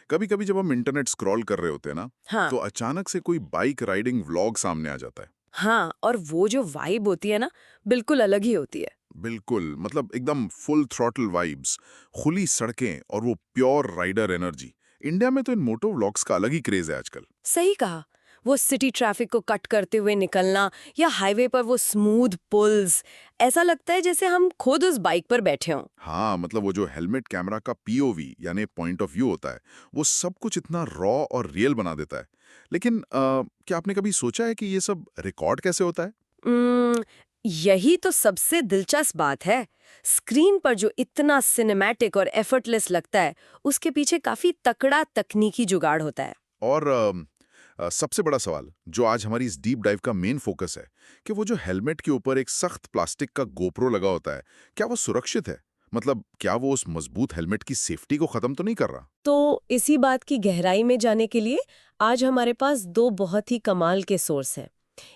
कभी कभी जब हम इंटरनेट स्क्रॉल कर रहे होते हैं ना, हाँ। तो अचानक से कोई बाइक राइडिंग व्लॉग सामने आ जाता है। हाँ, और वो जो वाइब होती है ना, बिल्कुल अलग ही होती है। बिल्कुल, मतलब एकदम फुल थ्रॉटल वाइब्स, खुली सड़कें और वो प्योर राइडर एनर्जी। इंडिया में तो इन मोटो व्लॉग्स का अलग ही क्रेज है आजकल। सही कहा। वो सिटी ट्रैफिक को कट करते हुए निकलना या हाईवे पर वो स्मूथ पुल्स, ऐसा लगता है जैसे हम खुद उस बाइक पर बैठे हों। हाँ, मतलब वो जो हेलमेट कैमरा का पीओवी यानी पॉइंट ऑफ व्यू होता है, वो सब कुछ इतना रॉ और रियल बना देता है। लेकिन क्या आपने कभी सोचा है कि ये सब रिकॉर्ड कैसे होता है? उम्म, यही तो सबसे दिलचस्प बात है। स्क्रीन पर जो इतना सिनेमैटिक और एफर्टलेस लगता है, उसके पीछे काफी तकड़ा तकनीकी जुगाड़ होता है। और सबसे बड़ा सवाल जो आज हमारी इस डीप डाइव का मेन फोकस है कि वो जो हेलमेट के ऊपर एक सख्त प्लास्टिक का गोप्रो लगा होता है, क्या वो सुरक्षित है? मतलब क्या वो उस मजबूत हेलमेट की सेफ्टी को खत्म तो नहीं कर रहा? तो इसी बात की गहराई में जाने के लिए आज हमारे पास दो बहुत ही कमाल के सोर्स हैं।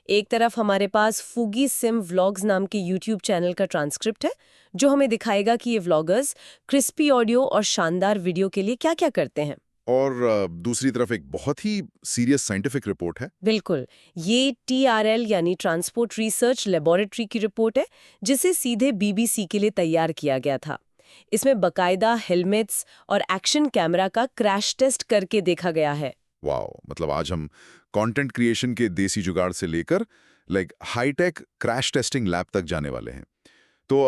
एक तरफ हमारे पास फूगी सिम व्लॉग्स नाम के यूट्यूब चैनल का ट्रांसक्रिप्ट है, जो हमें दिखाएगा कि ये व्लॉगर्स क्रिस्पी ऑडियो और शानदार वीडियो के लिए क्या-क्या करते हैं। और दूसरी तरफ एक बहुत ही सीरियस साइंटिफिक रिपोर्ट है। बिल्कुल, ये TRL यानी ट्रांसपोर्ट रिसर्च लेबोरेटरी की रिपोर्ट है, जिसे सीधे BBC के लिए तैयार किया गया था। इसमें बकायदा हेलमेट्स और एक्शन कैमरा का क्रैश टेस्ट करके देखा गया है। वाओ, मतलब आज हम कंटेंट क्रिएशन के देसी जुगाड़ से लेकर हाईटेक क्रैश टेस्टिंग लैब तक जाने वाले हैं। तो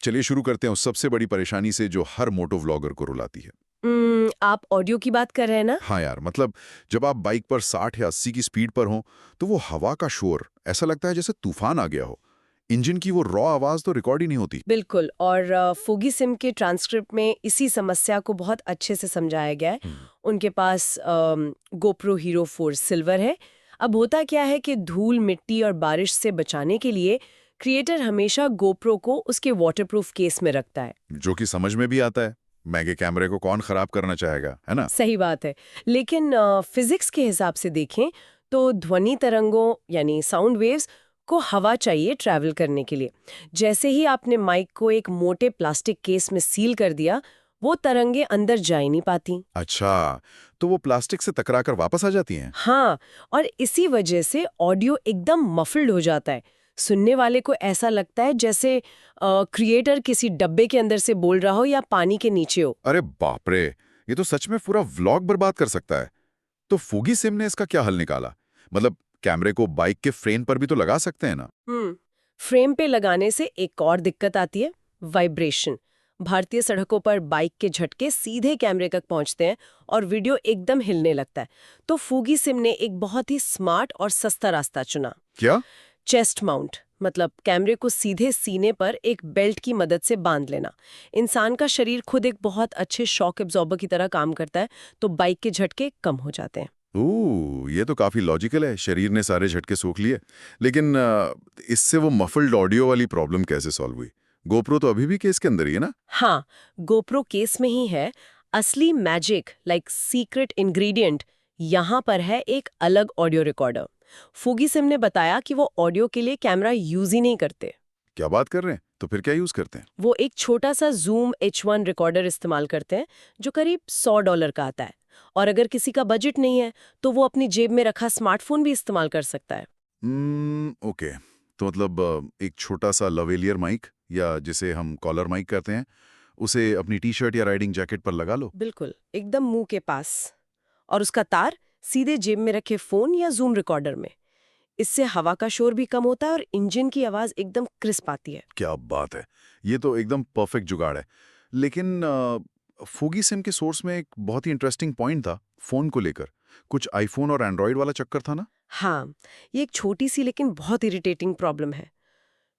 चलिए शुरू करते हैं उस सबसे बड़ी परेशानी से जो हर मोटो व्लॉगर को रुलाती है। आप ऑडियो की बात कर रहे हैं ना? हाँ यार, मतलब जब आप बाइक पर 60 या 80 की स्पीड पर हो, तो वो हवा का शोर ऐसा लगता है जैसे तूफान आ गया हो। इंजन की वो रॉ आवाज तो रिकॉर्ड ही नहीं होती। बिल्कुल, और फूगी सिम के ट्रांसक्रिप्ट में इसी समस्या को बहुत अच्छे से समझाया गया है। उनके पास गोप्रो हीरो 4 सिल्वर है। अब होता क्या है कि धूल, मिट्टी और बारिश से बचाने के लिए क्रिएटर हमेशा गोप्रो को उसके वाटरप्रूफ केस में रखता है। जो कि समझ में भी आता है, महंगे कैमरे को कौन खराब करना चाहेगा, है ना? सही बात है। लेकिन फिजिक्स के हिसाब से देखें तो ध्वनि तरंगों यानी साउंड वेव्स को हवा चाहिए ट्रैवल करने के लिए। जैसे ही आपने माइक को एक मोटे प्लास्टिक केस में सील कर दिया, वो तरंगे अंदर जा ही नहीं पाती। अच्छा, तो वो प्लास्टिक से टकराकर वापस आ जाती हैं। हाँ, और इसी वजह से ऑडियो एकदम मफल्ड हो जाता है। सुनने वाले को ऐसा लगता है जैसे क्रिएटर किसी डब्बे के अंदर से बोल रहा हो या पानी के नीचे हो। अरे बाप रे, ये तो सच में पूरा व्लॉग बर्बाद कर सकता है। तो फूगी सिम ने इसका क्या हल निकाला? मतलब कैमरे को बाइक के फ्रेम पर भी तो लगा सकते हैं ना? फ्रेम पे लगाने से एक और दिक्कत आती है, वाइब्रेशन। भारतीय सड़कों पर बाइक के झटके सीधे कैमरे तक पहुंचते हैं और वीडियो एकदम हिलने लगता है। तो फूगी सिम ने एक बहुत ही स्मार्ट और सस्ता रास्ता चुना। क्या? चेस्ट माउंट, मतलब कैमरे को सीधे सीने पर एक बेल्ट की मदद से बांध लेना। इंसान का शरीर खुद एक बहुत अच्छे शॉक एब्जॉर्बर की तरह काम करता है, तो बाइक के झटके कम हो जाते हैं। ये तो काफी लॉजिकल है, शरीर ने सारे झटके सोख लिए। लेकिन इससे वो मफल्ड ऑडियो वाली प्रॉब्लम कैसे सॉल्व हुई? गोप्रो तो अभी भी केस के अंदर ही है ना? हाँ, गोप्रो केस में ही है। असली मैजिक लाइक सीक्रेट इंग्रेडिएंट यहाँ पर है एक अलग ऑडियो रिकॉर्डर। फूगी सिम ने बताया कि वो ऑडियो के लिए कैमरा यूज ही नहीं करते। क्या बात कर रहे हैं? तो फिर क्या यूज करते हैं? वो एक छोटा सा जूम H1 रिकॉर्डर इस्तेमाल करते हैं, जो करीब $100 का आता है। और अगर किसी का बजट नहीं है, तो वो अपनी जेब में रखा स्मार्टफोन भी इस्तेमाल कर सकता है। ओके। तो मतलब एक छोटा सा लवेलियर माइक या जिसे हम कॉलर माइक कहते हैं, उसे अपनी टी शर्ट या राइडिंग जैकेट पर लगा लो। बिल्कुल, एकदम मुंह के पास। और उसका तार सीधे जेब में रखे फोन या जूम रिकॉर्डर में। इससे हवा का शोर भी कम होता है और इंजन की आवाज एकदम क्रिस्प आती है। क्या बात है, ये तो एकदम परफेक्ट जुगाड़ है। लेकिन फूगी सिम के सोर्स में एक बहुत ही इंटरेस्टिंग पॉइंट था फोन को लेकर। कुछ आईफोन और एंड्रॉयड वाला चक्कर था ना? हाँ, ये एक छोटी सी लेकिन बहुत इरिटेटिंग प्रॉब्लम है।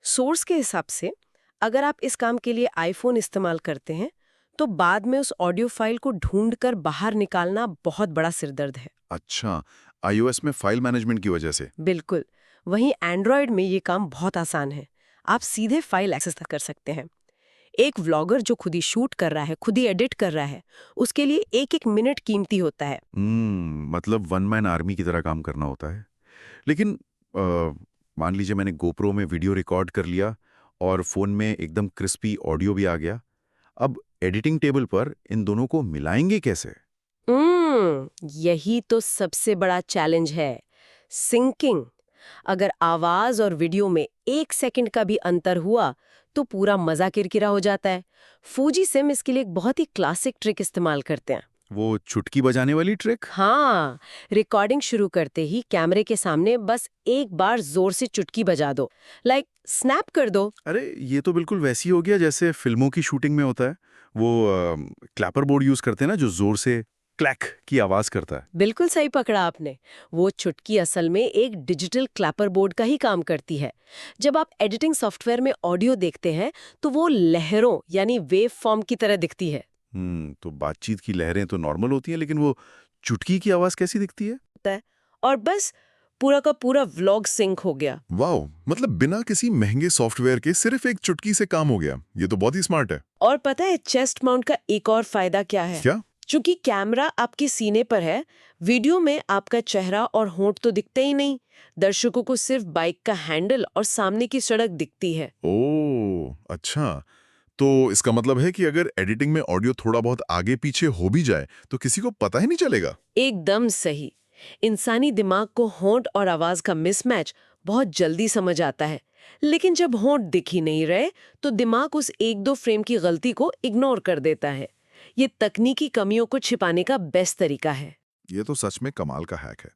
सोर्स के हिसाब से अगर आप इस काम के लिए आईफोन इस्तेमाल करते हैं, तो बाद में उस ऑडियो फाइल को ढूंढकर बाहर निकालना बहुत बड़ा सिरदर्द है। अच्छा, आईओएस में फाइल मैनेजमेंट की वजह से। बिल्कुल। वहीं एंड्रॉयड में ये काम बहुत आसान है। आप सीधे फाइल एक्सेस कर सकते हैं। एक व्लॉगर जो खुद ही शूट कर रहा है, खुद ही एडिट कर रहा है, उसके लिए एक एक मिनट कीमती होता है। मतलब वन मैन आर्मी की तरह काम करना होता है। लेकिन अ, मान लीजिए मैंने गोप्रो में वीडियो रिकॉर्ड कर लिया और फोन में एकदम क्रिस्पी ऑडियो भी आ गया। अब एडिटिंग टेबल पर इन दोनों को मिलाएंगे कैसे? यही तो सबसे बड़ा चैलेंज है, सिंकिंग। अगर आवाज और वीडियो में 1 सेकंड का भी अंतर हुआ तो पूरा मजा किरकिरा हो जाता है। फूजी सिम इसके लिए एक बहुत ही क्लासिक ट्रिक इस्तेमाल करते हैं। वो चुटकी बजाने वाली ट्रिक? हाँ, रिकॉर्डिंग शुरू करते ही कैमरे के सामने बस एक बार जोर से चुटकी बजा दो, लाइक स्नैप कर दो। अरे ये तो बिल्कुल वैसी हो गया जैसे फिल्मों की शूटिंग में होता है। वो क्लैपर बोर्ड यूज करते हैं ना, जो जोर से क्लैक की आवाज करता है। बिल्कुल सही पकड़ा आपने। वो चुटकी असल में एक डिजिटल क्लैपर बोर्ड का ही काम करती है। जब आप एडिटिंग सॉफ्टवेयर में ऑडियो देखते हैं तो वो लहरों यानी वेव फॉर्म की तरह दिखती है। तो बातचीत की लहरें तो नॉर्मल होती हैं, लेकिन वो चुटकी की आवाज कैसी दिखती है? और बस पूरा का पूरा व्लॉग सिंक हो गया। वाओ, मतलब बिना किसी महंगे सॉफ्टवेयर के सिर्फ एक चुटकी से काम हो गया। ये तो बहुत ही स्मार्ट है। और पता है चेस्ट माउंट का एक और फायदा क्या है? क्या? चूंकि कैमरा आपके सीने पर है, वीडियो में आपका चेहरा और होंठ तो दिखते ही नहीं। दर्शकों को सिर्फ बाइक का हैंडल और सामने की सड़क दिखती है। ओह, अच्छा। तो इसका मतलब है कि अगर एडिटिंग में ऑडियो थोड़ा बहुत आगे पीछे हो भी जाए तो किसी को पता ही नहीं चलेगा। एकदम सही। इंसानी दिमाग को होंठ और आवाज का मिसमैच बहुत जल्दी समझ आता है, लेकिन जब होंठ दिख ही नहीं रहे तो दिमाग उस 1-2 फ्रेम की गलती को इग्नोर कर देता है। ये तकनीकी कमियों को छिपाने का बेस्ट तरीका है। ये तो सच में कमाल का हैक है।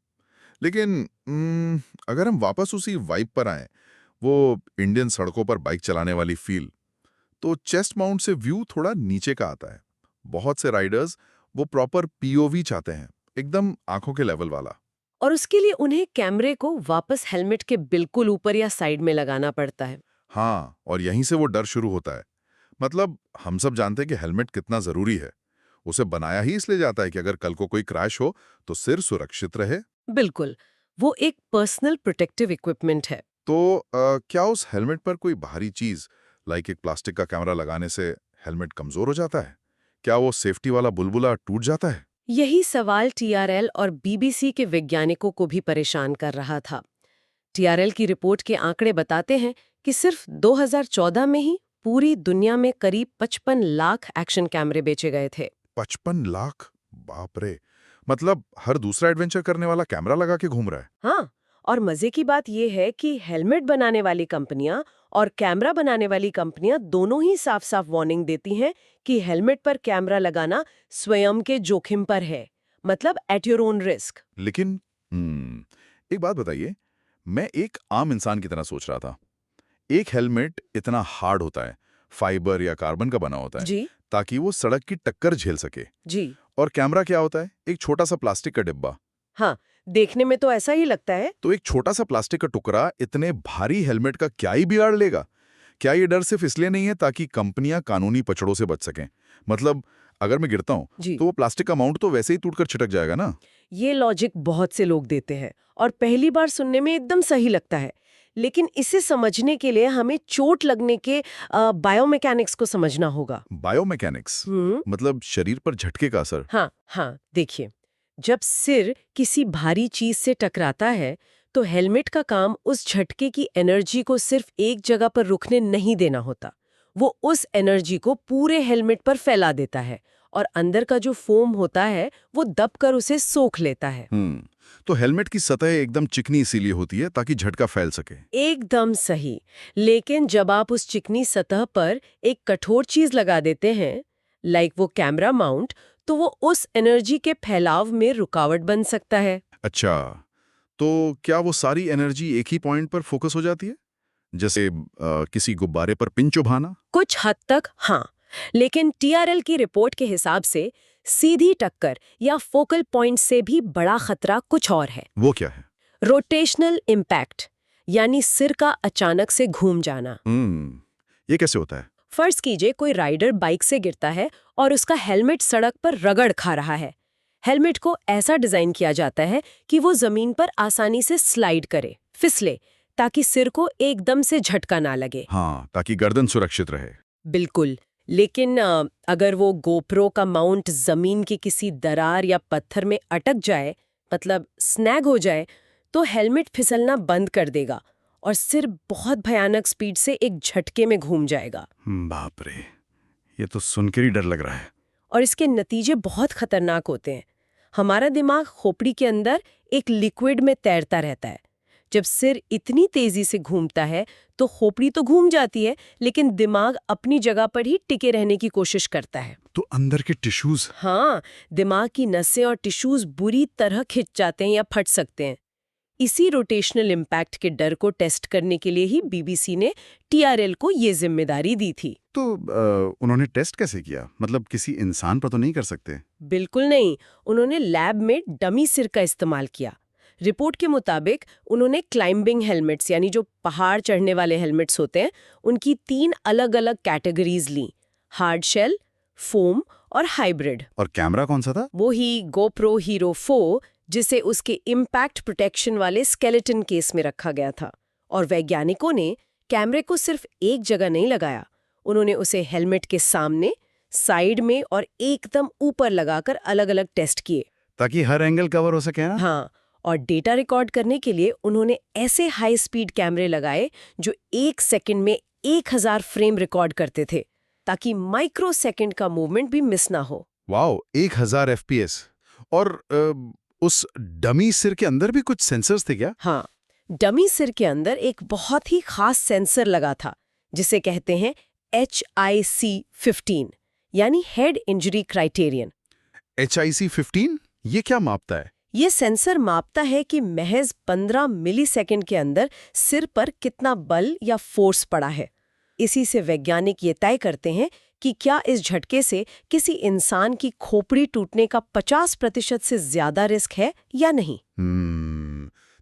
लेकिन अगर हम वापस उसी वाइब पर आए, वो इंडियन सड़कों पर बाइक चलाने वाली फील, तो चेस्ट माउंट से व्यू थोड़ा नीचे का आता है। बहुत से राइडर्स वो प्रॉपर पीओवी चाहते हैं, एकदम आंखों के लेवल वाला। और उसके लिए उन्हें कैमरे को वापस हेलमेट के बिल्कुल ऊपर या साइड में लगाना पड़ता है। हाँ, और यहीं से वो डर शुरू होता है। मतलब हम सब जानते हैं कि हेलमेट कितना जरूरी है। उसे बनाया ही इसलिए जाता है कि अगर कल को कोई क्रैश हो तो सिर सुरक्षित रहे। बिल्कुल, वो एक पर्सनल प्रोटेक्टिव इक्विपमेंट है। तो क्या उस हेलमेट पर कोई भारी चीज लाइक एक प्लास्टिक का कैमरा लगाने से हेलमेट कमजोर हो जाता है? क्या वो सेफ्टी वाला बुलबुला टूट जाता है? यही सवाल टीआरएल और बीबीसी के वैज्ञानिकों को भी परेशान कर रहा था। टीआरएल की रिपोर्ट के आंकड़े बताते हैं कि सिर्फ 2014 में ही पूरी दुनिया में करीब 55 लाख एक्शन कैमरे बेचे गए थे। 55 लाख? बाप रे। मतलब हर दूसरा एडवेंचर करने वाला कैमरा लगा के घूम रहा है। हाँ, और मजे की बात यह है कि हेलमेट बनाने वाली कंपनियां और कैमरा बनाने वाली कंपनियां दोनों ही साफ साफ वार्निंग देती हैं कि हेलमेट पर कैमरा लगाना स्वयं के जोखिम पर है, मतलब एट योर ओन रिस्क। लेकिन एक बात बताइए, मैं एक आम इंसान की तरह सोच रहा था। एक हेलमेट इतना हार्ड होता है, फाइबर या कार्बन का बना होता है, जी ताकि वो सड़क की टक्कर झेल सके। जी और कैमरा क्या होता है? एक छोटा सा प्लास्टिक का डिब्बा। हाँ, देखने में तो ऐसा ही लगता है। तो एक छोटा सा प्लास्टिक का टुकड़ा इतने भारी हेलमेट का क्या ही बिगाड़ लेगा? क्या ये डर सिर्फ इसलिए नहीं है ताकि कंपनियां कानूनी पचड़ों से बच सकें? मतलब अगर मैं गिरता हूं जी, तो वो प्लास्टिक का माउंट तो वैसे ही टूटकर छिटक जाएगा ना? ये लॉजिक बहुत से लोग देते हैं और पहली बार सुनने में एकदम सही लगता है, लेकिन इसे समझने के लिए हमें चोट लगने के बायोमैकेनिक्स को समझना होगा। बायोमैकेनिक्स? मतलब शरीर पर झटके का असर? हाँ हाँ, देखिए, जब सिर किसी भारी चीज से टकराता है तो हेलमेट का काम उस झटके की एनर्जी को सिर्फ एक जगह पर रुकने नहीं देना होता। वो उस एनर्जी को पूरे हेलमेट पर फैला देता है और अंदर का जो फोम होता है वो दबकर उसे सोख लेता है। तो हेलमेट की सतह एकदम चिकनी इसीलिए होती है ताकि झटका फैल सके। एकदम सही। लेकिन जब आप उस चिकनी सतह पर एक कठोर चीज लगा देते हैं, लाइक वो कैमरा माउंट, तो वो उस एनर्जी के फैलाव में रुकावट बन सकता है। अच्छा, तो क्या वो सारी एनर्जी एक ही पॉइंट पर फोकस हो जाती है, जैसे किसी गुब्बारे पर पिन चुभाना? कुछ हद तक हाँ, लेकिन टीआरएल की रिपोर्ट के हिसाब से सीधी टक्कर या फोकल पॉइंट से भी बड़ा खतरा कुछ और है। वो क्या है? रोटेशनल इम्पैक्ट, यानी सिर का अचानक से घूम जाना। ये कैसे होता है? फर्ज कीजिए कोई राइडर बाइक से गिरता है और उसका हेलमेट सड़क पर रगड़ खा रहा है। हेलमेट को ऐसा डिजाइन किया जाता है कि वो जमीन पर आसानी से स्लाइड करे, फिसले, ताकि सिर को एकदम से झटका ना लगे। हाँ, ताकि गर्दन सुरक्षित रहे। बिल्कुल। लेकिन अगर वो गोप्रो का माउंट जमीन की किसी दरार या पत्थर में अटक जाए, मतलब स्नैग हो जाए, तो हेलमेट फिसलना बंद कर देगा और सिर बहुत भयानक स्पीड से एक झटके में घूम जाएगा। बाप रे, ये तो सुनकर ही डर लग रहा है। और इसके नतीजे बहुत खतरनाक होते हैं। हमारा दिमाग खोपड़ी के अंदर एक लिक्विड में तैरता रहता है। जब सिर इतनी तेजी से घूमता है तो खोपड़ी तो घूम जाती है, लेकिन दिमाग अपनी जगह पर ही टिके रहने की कोशिश करता है। तो अंदर के टिश्यूज? हाँ, दिमाग की नसें और टिश्यूज बुरी तरह खिंच जाते हैं या फट सकते हैं। इसी रोटेशनल इम्पैक्ट के डर को टेस्ट करने के लिए ही बीबीसी ने टीआरएल को ये जिम्मेदारी दी थी। तो उन्होंने टेस्ट कैसे किया? मतलब किसी इंसान पर तो नहीं कर सकते? बिल्कुल नहीं, उन्होंने लैब में डमी सिर का इस्तेमाल किया। रिपोर्ट के मुताबिक उन्होंने क्लाइंबिंग हेलमेट्स, यानी जो पहाड़ चढ़ने वाले हेलमेट्स होते हैं, उनकी 3 अलग-अलग कैटेगरीज ली: हार्ड शेल, फोम और हाइब्रिड। और कैमरा कौन सा था? वो ही गोप्रो हीरो 4, जिसे उसके इम्पैक्ट प्रोटेक्शन वाले स्केलेटन केस में रखा गया था। और वैज्ञानिकों ने कैमरे को सिर्फ एक जगह नहीं लगाया, उन्होंने उसे हेलमेट के सामने, साइड में और एकदम ऊपर लगाकर अलग-अलग टेस्ट किए। ताकि हर एंगल कवर हो सके ना? हाँ, और डेटा रिकॉर्ड करने के लिए उन्होंने ऐसे हाई स्पीड कैमरे लगाए जो 1 सेकंड में 1000 फ्रेम रिकॉर्ड करते थे, ताकि माइक्रो सेकंड का मूवमेंट भी मिस ना हो। Wow, 1000 FPS। और उस डमी सिर के अंदर भी कुछ सेंसर्स थे क्या? हाँ, डमी सिर के अंदर एक बहुत ही खास सेंसर लगा था, जिसे कहते हैं HIC-15, यानी हेड इंजरी क्राइटेरियन। HIC-15? ये क्या मापता है? ये सेंसर मापता है कि महज 15 मिलीसेकंड के अंदर सिर पर कितना बल या फोर्स पड़ा है। इसी से वैज्ञानिक ये तय करते हैं कि क्या इस झटके से किसी इंसान की खोपड़ी टूटने का 50% से ज्यादा रिस्क है या नहीं।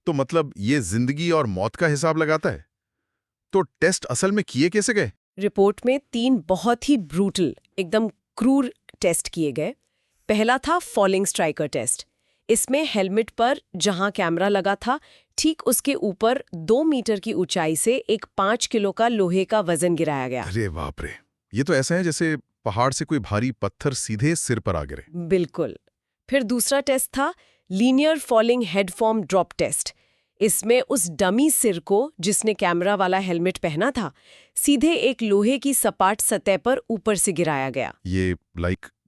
तो मतलब ये जिंदगी और मौत का हिसाब लगाता है? तो टेस्ट असल में किए कैसे गए? रिपोर्ट में 3 बहुत ही ब्रूटल, एकदम क्रूर टेस्ट किए गए। पहला था फॉलिंग स्ट्राइकर टेस्ट। इसमें हेलमेट पर जहां कैमरा लगा था, ठीक उसके ऊपर 2 मीटर की ऊंचाई से एक 5 किलो का लोहे का वजन गिराया गया। अरे बाप रे, ये तो ऐसा है जैसे पहाड़ से कोई भारी पत्थर सीधे सिर पर आ गिरे। बिल्कुल। फिर दूसरा टेस्ट था linear falling head form drop test. इसमें उस डमी सिर को, जिसने कैमरा वाला हेलमेट पहना था, सीधे एक लोहे की सपाट सतह पर ऊपर से गिराया गया। ये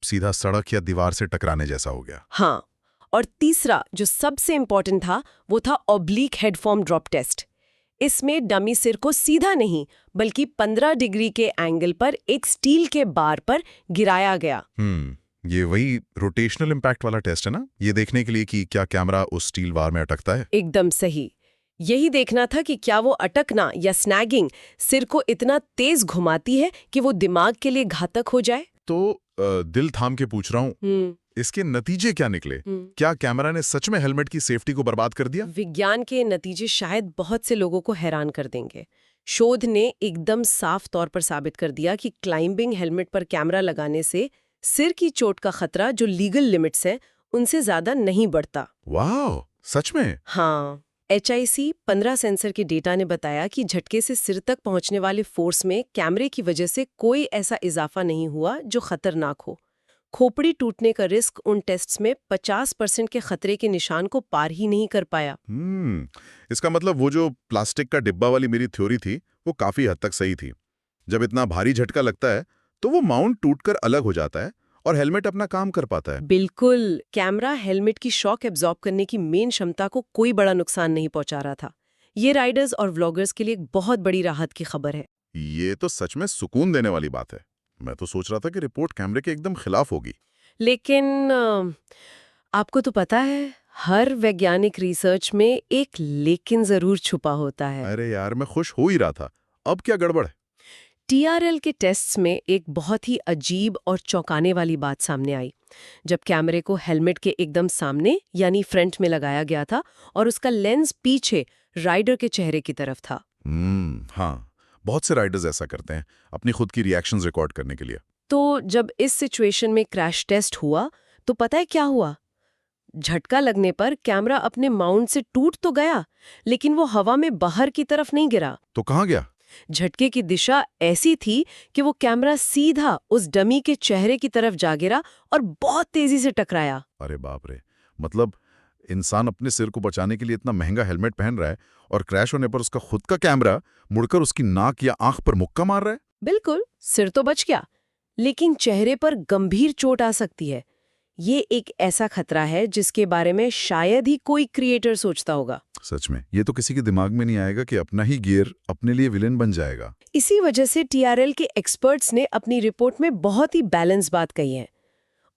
सीधा सड़क या दीवार से टकराने जैसा हो गया। हाँ, और तीसरा जो सबसे इंपॉर्टेंट था, वो था oblique head form drop test. इसमें डमी सिर को सीधा नहीं, बल्कि 15 डिग्री के एंगल पर एक स्टील के बार पर गिराया गया। ये वही रोटेशनल इम्पैक्ट वाला टेस्ट है ना? ये देखने के लिए कि क्या कैमरा उस स्टील बार में अटकता है। एकदम सही। यही देखना था कि क्या वो अटकना या स्नैगिंग सिर को इतना तेज घुमाती है कि वो दिमाग के लिए घातक हो जाए। तो दिल थाम के पूछ रहा हूँ, इसके नतीजे क्या निकले? क्या कैमरा ने सच में हेलमेट की सेफ्टी को बर्बाद कर दिया? विज्ञान के नतीजे शायद बहुत से लोगों को हैरान कर देंगे। शोध ने एकदम साफ तौर पर साबित कर दिया कि क्लाइंबिंग हेलमेट पर कैमरा लगाने से सिर की चोट का खतरा, जो लीगल लिमिट्स हैं, उनसे ज्यादा नहीं बढ़ता। वाह, सच में? हाँ, HIC-15 सेंसर के डेटा ने बताया कि झटके से सिर तक पहुंचने वाले फोर्स में कैमरे की वजह से कोई ऐसा इजाफा नहीं हुआ जो खतरनाक हो। खोपड़ी टूटने का रिस्क उन टेस्ट्स में 50% के खतरे के निशान को पार ही नहीं कर पाया। इसका मतलब वो जो प्लास्टिक का डिब्बा वाली मेरी थ्योरी थी, वो काफी हद तक सही थी। जब इतना भारी झटका लगता है तो वो माउंट टूटकर अलग हो जाता है और हेलमेट अपना काम कर पाता है। बिल्कुल, कैमरा हेलमेट की शॉक एब्जॉर्ब करने की मेन क्षमता को कोई बड़ा नुकसान नहीं पहुंचा रहा था। ये राइडर्स और व्लॉगर्स के लिए एक बहुत बड़ी राहत की खबर है। ये तो सच में सुकून देने वाली बात है। मैं तो सोच रहा था कि रिपोर्ट कैमरे के एकदम खिलाफ होगी। लेकिन आपको तो पता है, हर वैज्ञानिक रिसर्च में एक लेकिन जरूर छुपा होता है। अरे यार, मैं खुश हो ही रहा था। अब क्या गड़बड़ है? TRL के टेस्ट्स में एक बहुत ही अजीब और चौंकाने वाली बात सामने आई। जब कैमरे को हेलमेट के एकदम सामने, यानी फ्रंट में लगाया गया था और उसका लेंस पीछे राइडर के चेहरे की तरफ था। हाँ, बहुत से राइडर्स ऐसा करते हैं अपनी खुद की रिएक्शंस रिकॉर्ड करने के लिए। तो जब इस सिचुएशन में क्रैश टेस्ट हुआ, तो पता है क्या हुआ? झटका लगने पर कैमरा अपने माउंट से टूट तो गया, लेकिन वो हवा में बाहर की तरफ नहीं गिरा। तो कहाँ गया? झटके की दिशा ऐसी थी कि वो कैमरा सीधा उस डमी के चेहरे की तरफ जा गिरा और बहुत तेजी से टकराया। अरे बाप रे, मतलब इंसान अपने सिर को बचाने के लिए इतना महंगा हेलमेट पहन रहा है और क्रैश होने पर उसका खुद का कैमरा मुड़कर उसकी नाक या आंख पर मुक्का मार रहा है। बिल्कुल, सिर तो बच गया, लेकिन चेहरे पर गंभीर चोट आ सकती है। ये एक ऐसा खतरा है जिसके बारे में शायद ही कोई क्रिएटर सोचता होगा। सच में, ये तो किसी के दिमाग में नहीं आएगा कि अपना ही गियर अपने लिए विलेन बन जाएगा। इसी वजह से TRL के एक्सपर्ट्स ने अपनी रिपोर्ट में बहुत ही बैलेंस बात कही है।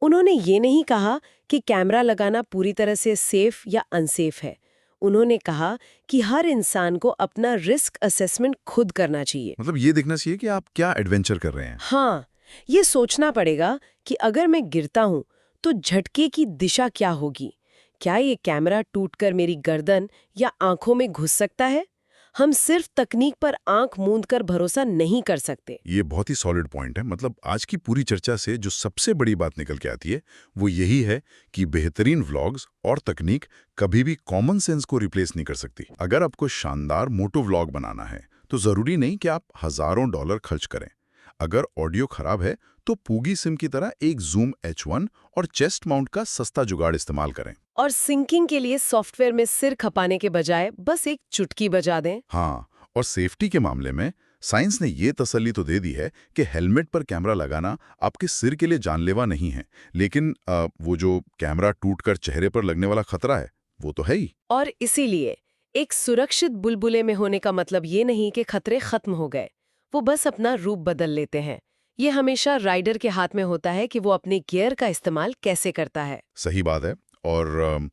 उन्होंने ये नहीं कहा कि कैमरा लगाना पूरी तरह से सेफ या अनसेफ है। उन्होंने कहा कि हर इंसान को अपना रिस्क असेसमेंट खुद करना चाहिए। मतलब ये देखना चाहिए कि आप क्या एडवेंचर कर रहे हैं। हाँ, ये सोचना पड़ेगा कि अगर मैं गिरता हूं तो झटके की दिशा क्या होगी। क्या ये कैमरा टूटकर मेरी गर्दन या आंखों में घुस सकता है? हम सिर्फ तकनीक पर आंख मूंदकर भरोसा नहीं कर सकते। ये बहुत ही सॉलिड पॉइंट है। मतलब आज की पूरी चर्चा से जो सबसे बड़ी बात निकल के आती है वो यही है कि बेहतरीन व्लॉग्स और तकनीक कभी भी कॉमन सेंस को रिप्लेस नहीं कर सकती। अगर आपको शानदार मोटो व्लॉग बनाना है तो जरूरी नहीं कि आप हजारों डॉलर खर्च करें। अगर ऑडियो खराब है तो पूगी सिम की तरह एक जूम H1 और चेस्ट माउंट का सस्ता जुगाड़ इस्तेमाल करें। और सिंकिंग के लिए सॉफ्टवेयर में सिर खपाने के बजाय बस एक चुटकी बजा दें। हाँ, और सेफ्टी के मामले में साइंस ने ये तसल्ली तो दे दी है कि हेलमेट पर कैमरा लगाना आपके सिर के लिए जानलेवा नहीं है, लेकिन वो जो कैमरा टूटकर चेहरे पर लगने वाला खतरा है वो तो है ही। और इसीलिए एक सुरक्षित बुलबुले में होने का मतलब ये नहीं कि खतरे खत्म हो गए, वो बस अपना रूप बदल लेते हैं। ये हमेशा राइडर के हाथ में होता है कि वो अपने गियर का इस्तेमाल कैसे करता है। सही बात है। और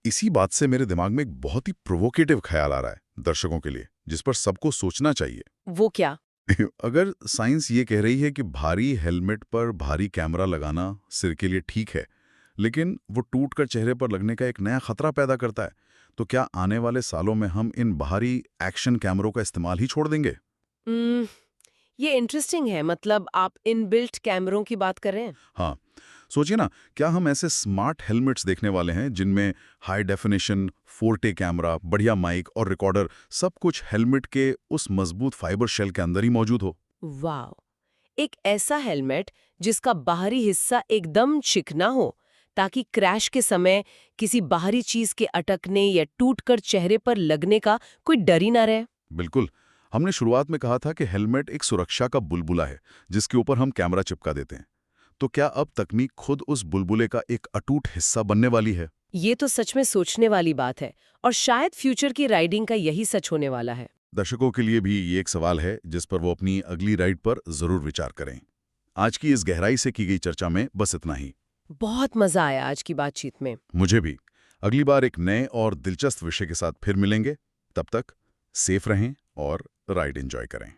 इसी बात से मेरे दिमाग में एक बहुत ही प्रोवोकेटिव ख्याल आ रहा है दर्शकों के लिए, जिस पर सबको सोचना चाहिए। वो क्या? अगर साइंस ये कह रही है कि भारी हेलमेट पर भारी कैमरा लगाना सिर के लिए ठीक है, लेकिन वो टूटकर चेहरे पर लगने का एक नया खतरा पैदा करता है, तो क्या आने वाले सालों में हम इन भारी एक्शन कैमरों का इस्तेमाल ही छोड़ देंगे? ये इंटरेस्टिंग है। मतलब आप इनबिल्ट कैमरों की बात कर रहे हैं? हाँ, सोचिए ना, क्या हम ऐसे स्मार्ट हेलमेट्स देखने वाले हैं जिनमें हाई डेफिनेशन 4K कैमरा, बढ़िया माइक और रिकॉर्डर सब कुछ हेलमेट के उस मजबूत फाइबर शेल के अंदर ही मौजूद हो? वाह! एक ऐसा हेलमेट जिसका बाहरी हिस्सा एकदम चिकना हो, ताकि क्रैश के समय किसी बाहरी चीज के अटकने या टूटकर चेहरे पर लगने का कोई डर ही ना रहे। बिल्कुल। हमने शुरुआत में कहा था कि हेलमेट एक सुरक्षा का बुलबुला है जिसके ऊपर हम कैमरा चिपका देते हैं। तो क्या अब तकनीक खुद उस बुलबुले का एक अटूट हिस्सा बनने वाली है? ये तो सच में सोचने वाली बात है, और शायद फ्यूचर की राइडिंग का यही सच होने वाला है। दर्शकों के लिए भी ये एक सवाल है जिस पर वो अपनी अगली राइड पर जरूर विचार करें। आज की इस गहराई से की गई चर्चा में बस इतना ही। बहुत मजा आया आज की बातचीत में। मुझे भी। अगली बार एक नए और दिलचस्प विषय के साथ फिर मिलेंगे। तब तक सेफ रहें और राइड एंजॉय करें।